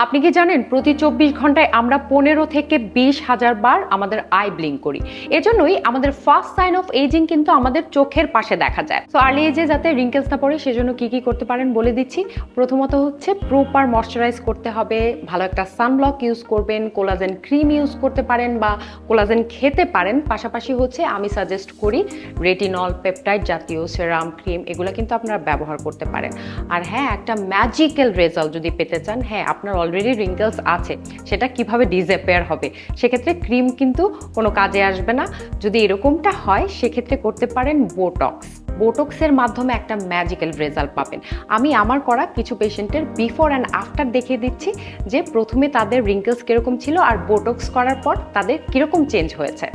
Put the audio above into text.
আপনি কি জানেন প্রতি ২৪ ঘন্টায় আমরা ১৫ থেকে ২০,০০০ বার আমাদের আই ব্লিঙ্ক করি। এজন্যই আমাদের ফার্স্ট সাইন অফ এজিং কিন্তু আমাদের চোখের পাশে দেখা যায়। তো আর্লি এজে যাতে রিঙ্কেলস না পড়ে সেজন্য কি কি করতে পারেন বলে দিচ্ছি। প্রথমত হচ্ছে প্রপার ময়শ্চারাইজ করতে হবে, ভালো একটা সানব্লক ইউজ করবেন, কোলাজেন ক্রিম ইউজ করতে পারেন বা কোলাজেন খেতে পারেন। পাশাপাশি হচ্ছে আমি সাজেস্ট করি রেটিনল, পেপটাইড জাতীয় সেরাম, ক্রিম এগুলো কিন্তু আপনারা ব্যবহার করতে পারেন। আর হ্যাঁ, একটা ম্যাজিক্যাল রেজাল্ট যদি পেতে চান, হ্যাঁ আপনার অলরেডি রিঙ্কেলস আছে, সেটা কিভাবে ডিসঅ্যাপিয়ার হবে, সেক্ষেত্রে ক্রিম কিন্তু কোনো কাজে আসবে না। যদি এরকমটা হয় সেক্ষেত্রে করতে পারেন বোটক্স। বোটক্সের মাধ্যমে একটা ম্যাজিক্যাল রেজাল্ট পাবেন। আমি আমার করা কিছু পেশেন্টের বিফোর অ্যান্ড আফটার দেখিয়ে দিচ্ছি যে প্রথমে তাদের রিঙ্কেলস কীরকম ছিল আর বোটক্স করার পর তাদের কীরকম চেঞ্জ হয়েছে।